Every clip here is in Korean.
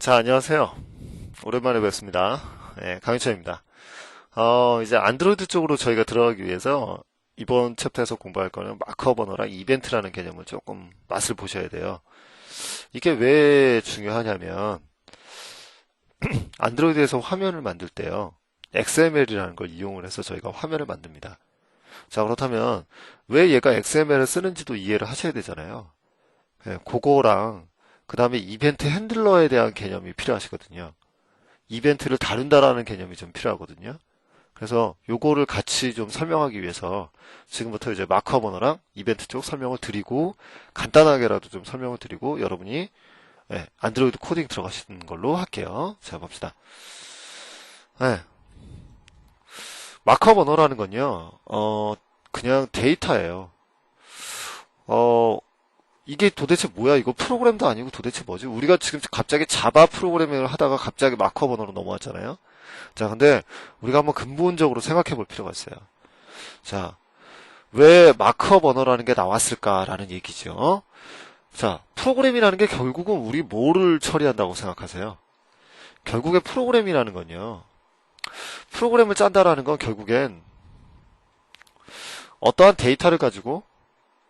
자, 안녕하세요. 오랜만에 뵙습니다. 네, 강윤철입니다. 이제 안드로이드 쪽으로 저희가 들어가기 위해서 이번 챕터에서 공부할 거는 마크업 언어랑 이벤트라는 개념을 조금 맛을 보셔야 돼요. 이게 왜 중요하냐면 안드로이드에서 화면을 만들 때요. XML이라는 걸 이용을 해서 저희가 화면을 만듭니다. 자, 그렇다면 왜 얘가 XML을 쓰는지도 이해를 하셔야 되잖아요. 네, 그거랑 그 다음에 이벤트 핸들러에 대한 개념이 필요하시거든요. 이벤트를 다룬다라는 개념이 좀 필요하거든요. 그래서 요거를 같이 좀 설명하기 위해서 지금부터 이제 마크업 언어랑 이벤트 쪽 설명을 드리고 간단하게라도 좀 설명을 드리고 여러분이 안드로이드 코딩 들어가시는 걸로 할게요. 자, 봅시다. 마크업 언어라는 건요, 그냥 데이터예요. 이게 도대체 뭐야? 이거 프로그램도 아니고 도대체 뭐지? 우리가 지금 갑자기 자바 프로그래밍을 하다가 갑자기 마크업 언어로 넘어왔잖아요. 자, 근데 우리가 한번 근본적으로 생각해 볼 필요가 있어요. 자, 왜 마크업 언어라는 게 나왔을까라는 얘기죠. 자, 프로그램이라는 게 결국은 우리 뭐를 처리한다고 생각하세요? 결국에 프로그램이라는 건요. 프로그램을 짠다라는 건 결국엔 어떠한 데이터를 가지고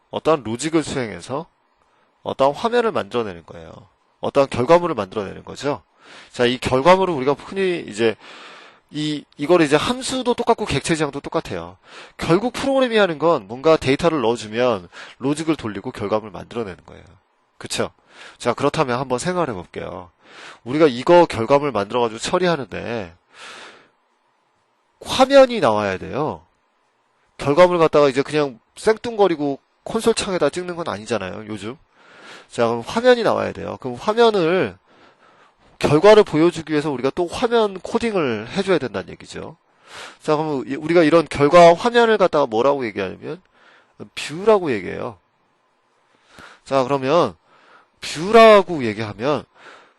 어떠한 로직을 수행해서 어떠한 화면을 만들어내는 거예요. 어떠한 결과물을 만들어내는 거죠. 자, 이 결과물을 우리가 흔히 이제 이걸 이제 함수도 똑같고 객체 지향도 똑같아요. 결국 프로그램이 하는 건 뭔가 데이터를 넣어주면 로직을 돌리고 결과물을 만들어내는 거예요. 그쵸? 자, 그렇다면 한번 생각을 해볼게요. 우리가 이거 결과물 만들어가지고 처리하는데 화면이 나와야 돼요. 결과물 갖다가 이제 그냥 생뚱거리고 콘솔 창에다 찍는 건 아니잖아요, 요즘. 자, 그럼 화면이 나와야 돼요. 그럼 결과를 보여주기 위해서 우리가 또 화면 코딩을 해줘야 된다는 얘기죠. 자, 그럼 우리가 이런 결과 화면을 갖다가 뭐라고 얘기하냐면, 뷰라고 얘기해요. 자, 그러면, 뷰라고 얘기하면,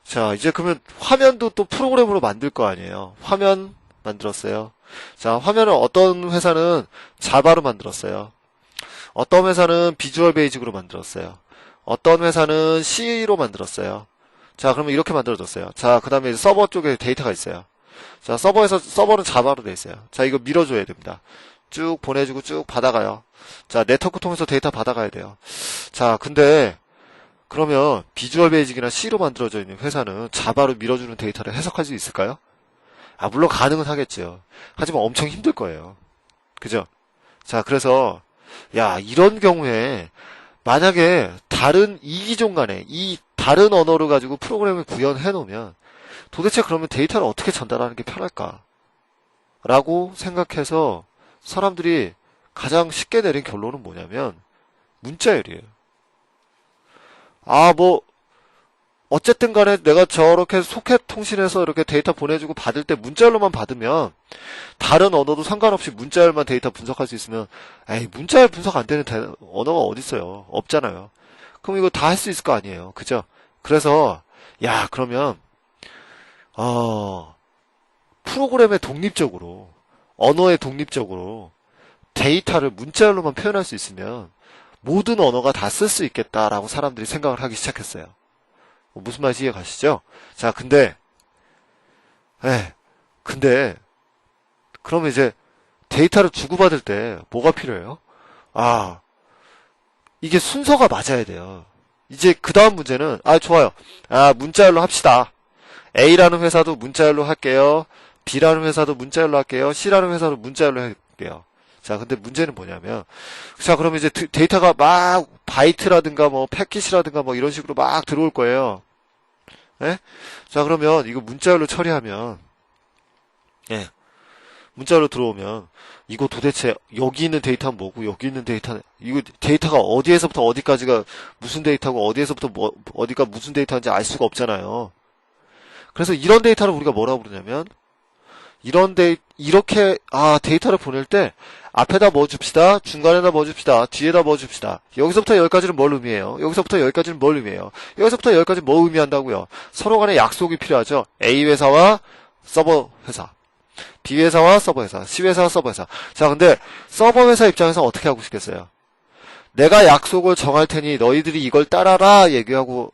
자, 이제 그러면 화면도 또 프로그램으로 만들 거 아니에요. 화면 만들었어요. 자, 화면을 어떤 회사는 자바로 만들었어요. 어떤 회사는 비주얼 베이직으로 만들었어요. 어떤 회사는 C로 만들었어요. 자, 그러면 이렇게 만들어졌어요. 자, 그 다음에 서버 쪽에 데이터가 있어요. 자, 서버는 자바로 돼 있어요. 자, 이거 밀어줘야 됩니다. 쭉 보내주고 쭉 받아가요. 자, 네트워크 통해서 데이터 받아가야 돼요. 자, 근데, 그러면 비주얼 베이직이나 C로 만들어져 있는 회사는 자바로 밀어주는 데이터를 해석할 수 있을까요? 물론 가능은 하겠죠. 하지만 엄청 힘들 거예요. 그죠? 자, 그래서, 이런 경우에, 만약에 다른 이기종 간에 이 다른 언어를 가지고 프로그램을 구현해 놓으면 도대체 그러면 데이터를 어떻게 전달하는 게 편할까? 라고 생각해서 사람들이 가장 쉽게 내린 결론은 뭐냐면 문자열이에요. 어쨌든 간에 내가 저렇게 소켓 통신해서 이렇게 데이터 보내주고 받을 때 문자열로만 받으면 다른 언어도 상관없이 문자열만 데이터 분석할 수 있으면 문자열 분석 안 되는 언어가 어디 있어요? 없잖아요. 그럼 이거 다 할 수 있을 거 아니에요. 그죠? 그래서 그러면 프로그램의 독립적으로 언어의 독립적으로 데이터를 문자열로만 표현할 수 있으면 모든 언어가 다 쓸 수 있겠다라고 사람들이 생각을 하기 시작했어요. 무슨 말인지 이해 가시죠? 자, 근데 그러면 이제 데이터를 주고받을 때 뭐가 필요해요? 이게 순서가 맞아야 돼요. 이제 그 다음 문제는 좋아요. 문자열로 합시다. A라는 회사도 문자열로 할게요. B라는 회사도 문자열로 할게요. C라는 회사도 문자열로 할게요. 자, 근데 문제는 뭐냐면, 자, 그러면 이제 데이터가 막 바이트라든가 패킷이라든가 이런 식으로 막 들어올 거예요. 자, 그러면 이거 문자열로 처리하면, 문자열로 들어오면, 이거 도대체 여기 있는 데이터는 뭐고, 여기 있는 데이터는, 이거 데이터가 어디에서부터 어디까지가 무슨 데이터고, 어디에서부터 어디가 무슨 데이터인지 알 수가 없잖아요. 그래서 이런 데이터를 우리가 뭐라고 부르냐면, 이렇게, 데이터를 보낼 때, 앞에다 뭐 줍시다, 중간에다 뭐 줍시다, 뒤에다 뭐 줍시다. 여기서부터 여기까지는 뭘 의미해요? 여기서부터 여기까지는 뭘 의미해요? 여기서부터 여기까지 뭐 의미한다고요? 서로 간에 약속이 필요하죠. A 회사와 서버 회사, B 회사와 서버 회사, C 회사와 서버 회사. 자, 근데 서버 회사 입장에서 어떻게 하고 싶겠어요? 내가 약속을 정할 테니 너희들이 이걸 따라라 얘기하고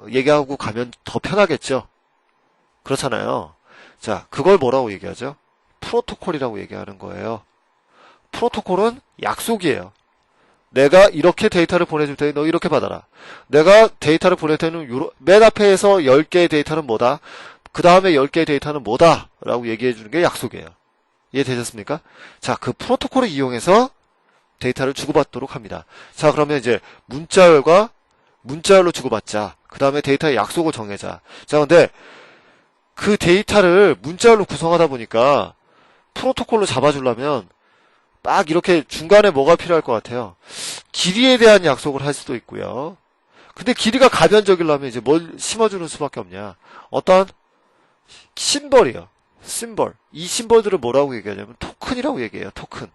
가면 더 편하겠죠. 그렇잖아요. 자, 그걸 뭐라고 얘기하죠? 프로토콜이라고 얘기하는 거예요. 프로토콜은 약속이에요. 내가 이렇게 데이터를 보내줄 테니 너 이렇게 받아라. 내가 데이터를 보낼 때는 맨 앞에서 10개의 데이터는 뭐다? 그 다음에 10개의 데이터는 뭐다? 라고 얘기해 주는 게 약속이에요. 이해되셨습니까? 자, 그 프로토콜을 이용해서 데이터를 주고받도록 합니다. 자, 그러면 이제 문자열과 문자열로 주고받자. 그 다음에 데이터의 약속을 정해자. 자, 근데 그 데이터를 문자열로 구성하다 보니까 프로토콜로 잡아주려면 막 이렇게 중간에 뭐가 필요할 것 같아요. 길이에 대한 약속을 할 수도 있고요. 근데 길이가 가변적이려면 이제 뭘 심어주는 수밖에 없냐. 어떤 심벌이요. 심벌. 이 심벌들을 뭐라고 얘기하냐면 토큰이라고 얘기해요. 토큰.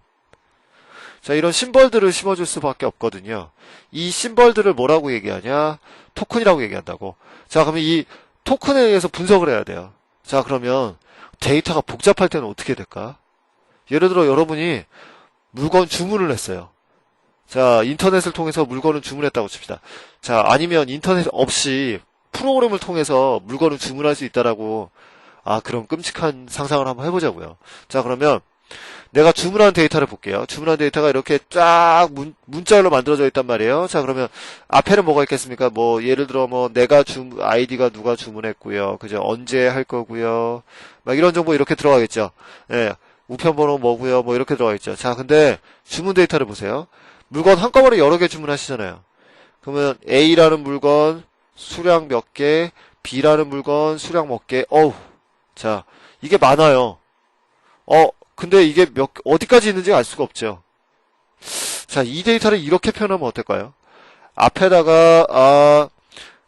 자, 이런 심벌들을 심어줄 수밖에 없거든요. 이 심벌들을 뭐라고 얘기하냐? 토큰이라고 얘기한다고. 자, 그러면 이 토큰에 의해서 분석을 해야 돼요. 자, 그러면 데이터가 복잡할 때는 어떻게 될까? 예를 들어 여러분이 물건 주문을 했어요. 자, 인터넷을 통해서 물건을 주문했다고 칩시다. 자, 아니면 인터넷 없이 프로그램을 통해서 물건을 주문할 수 있다라고, 그런 끔찍한 상상을 한번 해보자고요. 자, 그러면 내가 주문한 데이터를 볼게요. 주문한 데이터가 이렇게 쫙 문자열로 만들어져 있단 말이에요. 자, 그러면 앞에는 뭐가 있겠습니까? 뭐 예를 들어 뭐 내가 아이디가 누가 주문했고요. 그죠? 언제 할 거고요. 막 이런 정보 이렇게 들어가겠죠. 예. 우편번호 뭐고요. 뭐 이렇게 들어가겠죠. 자, 근데 주문 데이터를 보세요. 물건 한꺼번에 여러 개 주문하시잖아요. 그러면 A라는 물건 수량 몇 개, B라는 물건 수량 몇 개. 자, 이게 많아요. 근데 이게 어디까지 있는지 알 수가 없죠. 자, 이 데이터를 이렇게 표현하면 어떨까요?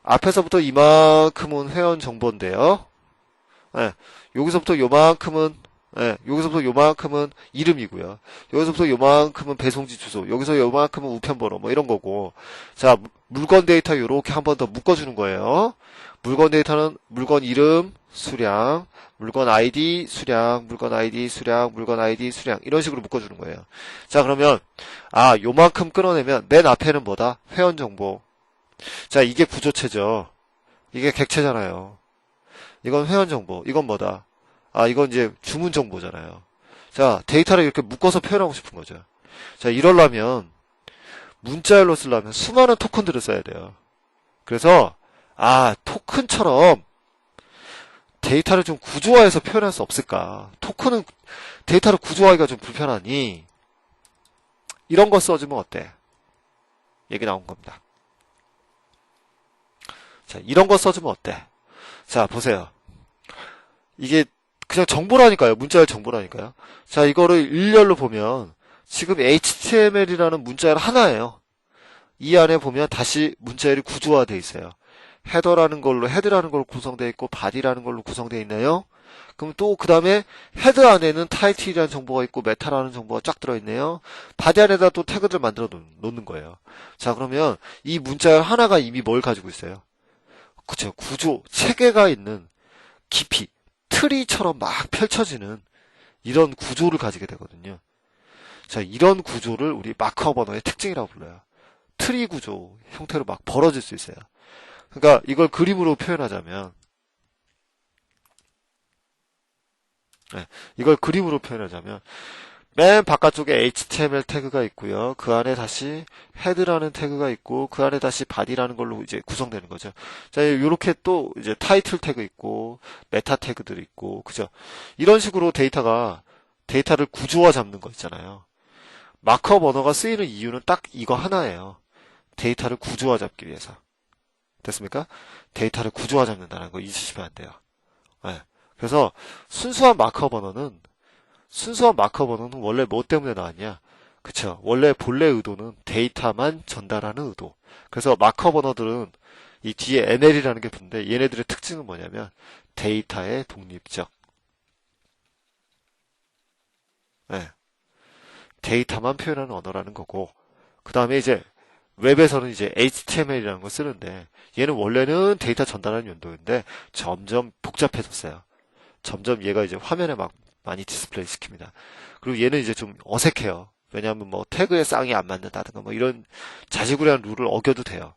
앞에서부터 이만큼은 회원 정보인데요. 네, 여기서부터 요만큼은 이름이고요. 여기서부터 요만큼은 배송지 주소, 여기서 요만큼은 우편번호, 뭐 이런 거고. 자, 물건 데이터 요렇게 한 번 더 묶어주는 거예요. 물건 데이터는 물건 이름, 수량, 물건 아이디, 수량, 물건 아이디, 수량, 물건 아이디, 수량. 이런 식으로 묶어주는 거예요. 자, 그러면, 요만큼 끊어내면 맨 앞에는 뭐다? 회원 정보. 자, 이게 구조체죠. 이게 객체잖아요. 이건 회원 정보. 이건 뭐다? 이건 이제 주문 정보잖아요. 자, 데이터를 이렇게 묶어서 표현하고 싶은 거죠. 자, 이러려면, 문자열로 쓰려면 수많은 토큰들을 써야 돼요. 그래서, 토큰처럼 데이터를 좀 구조화해서 표현할 수 없을까? 토큰은 데이터를 구조화하기가 좀 불편하니, 이런 거 써주면 어때? 얘기 나온 겁니다. 자, 이런 거 써주면 어때? 자, 보세요. 이게 그냥 정보라니까요. 문자열 정보라니까요. 자, 이거를 일렬로 보면 지금 HTML이라는 문자열 하나예요. 이 안에 보면 다시 문자열이 구조화되어 있어요. 헤더라는 걸로 구성되어 있고 바디라는 걸로 구성되어 있네요. 그럼 또 그 다음에 헤드 안에는 타이틀이라는 정보가 있고 메타라는 정보가 쫙 들어있네요. 바디 안에다 또 태그들 만들어 놓는 거예요. 자, 그러면 이 문자열 하나가 이미 뭘 가지고 있어요? 그쵸, 구조, 체계가 있는 깊이, 트리처럼 막 펼쳐지는 이런 구조를 가지게 되거든요. 자, 이런 구조를 우리 마크업 언어의 특징이라고 불러요. 트리 구조 형태로 막 벌어질 수 있어요. 그러니까 이걸 그림으로 표현하자면, 맨 바깥쪽에 HTML 태그가 있고요. 그 안에 다시 헤드라는 태그가 있고, 그 안에 다시 바디라는 걸로 이제 구성되는 거죠. 자, 요렇게 또 이제 타이틀 태그 있고, 메타 태그들이 있고, 그죠? 이런 식으로 데이터를 구조화 잡는 거 있잖아요. 마크업 언어가 쓰이는 이유는 딱 이거 하나예요. 데이터를 구조화 잡기 위해서. 됐습니까? 데이터를 구조화 잡는다는 거 잊으시면 안 돼요. 네. 그래서 순수한 마크업 언어는 원래 뭐 때문에 나왔냐? 그쵸. 원래 본래 의도는 데이터만 전달하는 의도. 그래서 마크업 언어들은 이 뒤에 NL이라는 게 붙는데 얘네들의 특징은 뭐냐면 데이터의 독립적. 네. 데이터만 표현하는 언어라는 거고, 그 다음에 이제 웹에서는 이제 HTML이라는 걸 쓰는데 얘는 원래는 데이터 전달하는 용도인데 점점 복잡해졌어요. 점점 얘가 이제 화면에 막 많이 디스플레이 시킵니다. 그리고 얘는 이제 좀 어색해요. 왜냐하면 뭐 태그의 쌍이 안 맞는다든가 뭐 이런 자지구레한 룰을 어겨도 돼요.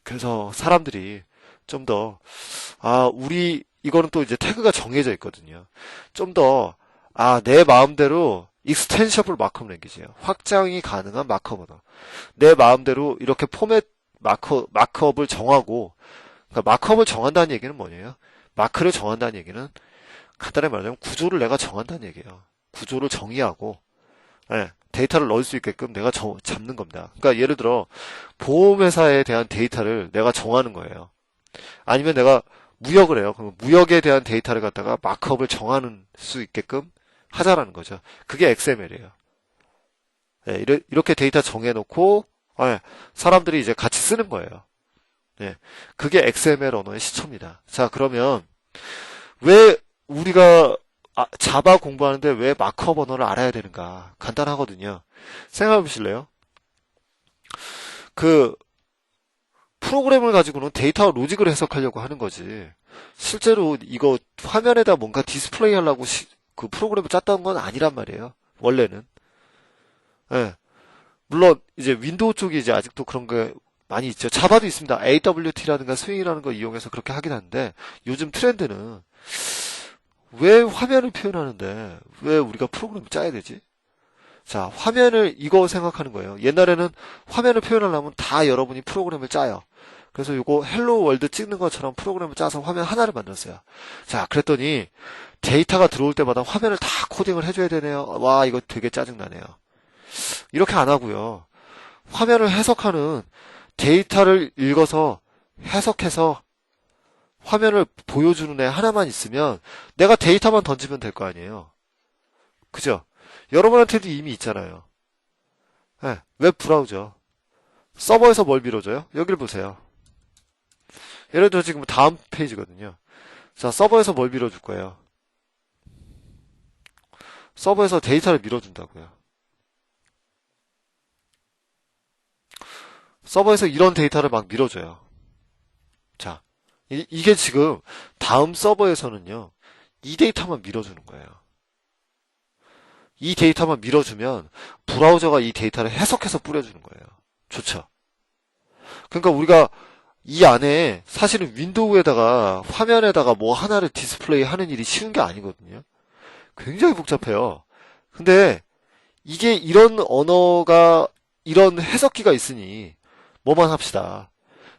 그래서 사람들이 좀 더, 이거는 또 이제 태그가 정해져 있거든요. 좀 더, 내 마음대로 익스텐셔블 마크업 랭귀지예요. 확장이 가능한 마크업 언어. 내 마음대로 이렇게 포맷 마크업을 정하고, 그러니까 마크업을 정한다는 얘기는 뭐냐요? 마크를 정한다는 얘기는 간단히 말하자면 구조를 내가 정한다는 얘기예요. 구조를 정의하고, 데이터를 넣을 수 있게끔 내가 잡는 겁니다. 그러니까 예를 들어 보험회사에 대한 데이터를 내가 정하는 거예요. 아니면 내가 무역을 해요. 그럼 무역에 대한 데이터를 갖다가 마크업을 정하는 수 있게끔 하자라는 거죠. 그게 XML이에요. 이렇게 데이터 정해놓고 사람들이 이제 같이 쓰는 거예요. 그게 XML 언어의 시초입니다. 자, 그러면 왜 우리가 자바 공부하는데 왜 마크업 언어를 알아야 되는가? 간단하거든요. 생각해 보실래요? 그 프로그램을 가지고는 데이터 로직을 해석하려고 하는 거지. 실제로 이거 화면에다 뭔가 디스플레이 하려고 그 프로그램을 짰다는 건 아니란 말이에요. 원래는. 물론 이제 윈도우 쪽이 이제 아직도 그런 게 많이 있죠. 자바도 있습니다. AWT라든가 스윙이라는 거 이용해서 그렇게 하긴 하는데 요즘 트렌드는 왜 화면을 표현하는데 왜 우리가 프로그램을 짜야 되지? 자, 화면을 이거 생각하는 거예요. 옛날에는 화면을 표현하려면 다 여러분이 프로그램을 짜요. 그래서 요거 헬로 월드 찍는 것처럼 프로그램을 짜서 화면 하나를 만들었어요. 자, 그랬더니 데이터가 들어올 때마다 화면을 다 코딩을 해줘야 되네요. 와, 이거 되게 짜증나네요. 이렇게 안 하고요. 화면을 해석하는 데이터를 읽어서 해석해서 화면을 보여주는 애 하나만 있으면 내가 데이터만 던지면 될 거 아니에요. 그죠? 여러분한테도 이미 있잖아요. 웹 브라우저. 서버에서 뭘 밀어줘요? 여기를 보세요. 예를 들어 지금 다음 페이지거든요. 자, 서버에서 뭘 밀어줄 거예요? 서버에서 데이터를 밀어준다고요. 서버에서 이런 데이터를 막 밀어줘요. 자, 이게 지금 다음 서버에서는요. 이 데이터만 밀어주는 거예요. 이 데이터만 밀어주면 브라우저가 이 데이터를 해석해서 뿌려주는 거예요. 좋죠? 그러니까 우리가 이 안에 사실은 윈도우에다가 화면에다가 뭐 하나를 디스플레이 하는 일이 쉬운 게 아니거든요. 굉장히 복잡해요. 근데 이게 이런 언어가 이런 해석기가 있으니 뭐만 합시다.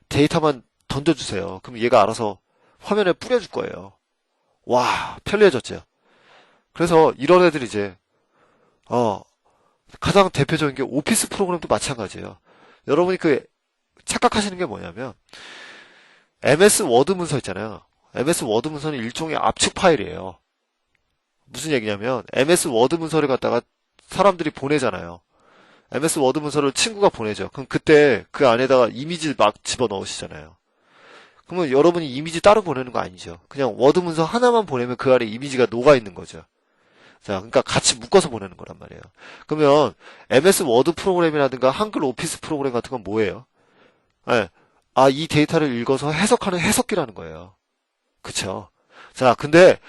데이터만 던져주세요. 그럼 얘가 알아서 화면에 뿌려줄 거예요. 와, 편리해졌죠. 그래서 이런 애들이 이제 가장 대표적인 게 오피스 프로그램도 마찬가지예요. 여러분이 착각하시는 게 뭐냐면 MS 워드 문서 있잖아요. MS 워드 문서는 일종의 압축 파일이에요. 무슨 얘기냐면 MS 워드 문서를 갖다가 사람들이 보내잖아요. MS 워드 문서를 친구가 보내죠. 그럼 그때 그 안에다가 이미지를 막 집어넣으시잖아요. 그러면 여러분이 이미지 따로 보내는 거 아니죠. 그냥 워드 문서 하나만 보내면 그 안에 이미지가 녹아있는 거죠. 자, 그러니까 같이 묶어서 보내는 거란 말이에요. 그러면 MS 워드 프로그램이라든가 한글 오피스 프로그램 같은 건 뭐예요? 이 데이터를 읽어서 해석하는 해석기라는 거예요. 그쵸? 자, 근데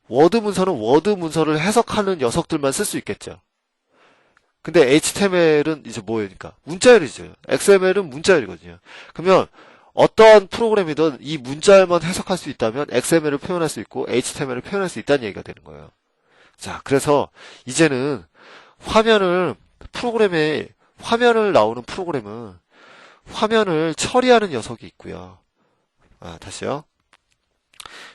워드 문서는 워드 문서를 해석하는 녀석들만 쓸 수 있겠죠. 근데 HTML은 이제 뭐예요? 문자열이죠. XML은 문자열이거든요. 그러면 어떠한 프로그램이든 이 문자열만 해석할 수 있다면 XML을 표현할 수 있고 HTML을 표현할 수 있다는 얘기가 되는 거예요. 자, 그래서 이제는 화면을 나오는 프로그램은 화면을 처리하는 녀석이 있고요. 다시요.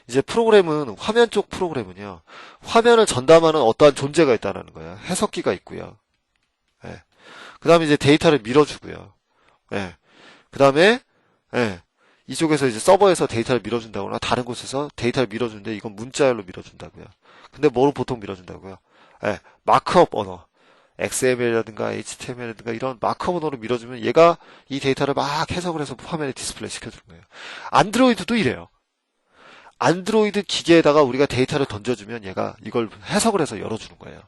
이제 화면 쪽 프로그램은요. 화면을 전담하는 어떠한 존재가 있다는 거예요. 해석기가 있고요. 그 다음에 이제 데이터를 밀어주고요. 그 다음에, 이쪽에서 이제 서버에서 데이터를 밀어준다거나 다른 곳에서 데이터를 밀어주는데 이건 문자열로 밀어준다고요. 근데 뭐로 보통 밀어준다고요? 마크업 언어. XML이라든가 HTML이라든가 이런 마크업 언어로 밀어주면 얘가 이 데이터를 막 해석을 해서 화면에 디스플레이 시켜주는 거예요. 안드로이드도 이래요. 안드로이드 기계에다가 우리가 데이터를 던져주면 얘가 이걸 해석을 해서 열어주는 거예요.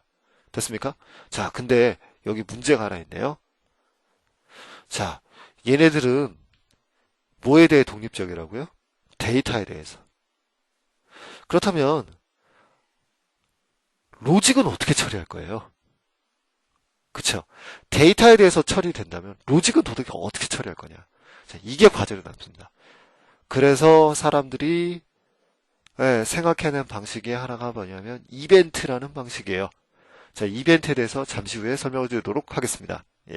됐습니까? 자, 근데 여기 문제가 하나 있네요. 자, 얘네들은 뭐에 대해 독립적이라고요? 데이터에 대해서. 그렇다면 로직은 어떻게 처리할 거예요? 그쵸? 데이터에 대해서 처리된다면 로직은 도대체 어떻게 처리할 거냐? 자, 이게 과제로 남습니다. 그래서 사람들이 생각해낸 방식이 하나가 뭐냐면 이벤트라는 방식이에요. 자, 이벤트에 대해서 잠시 후에 설명을 드리도록 하겠습니다.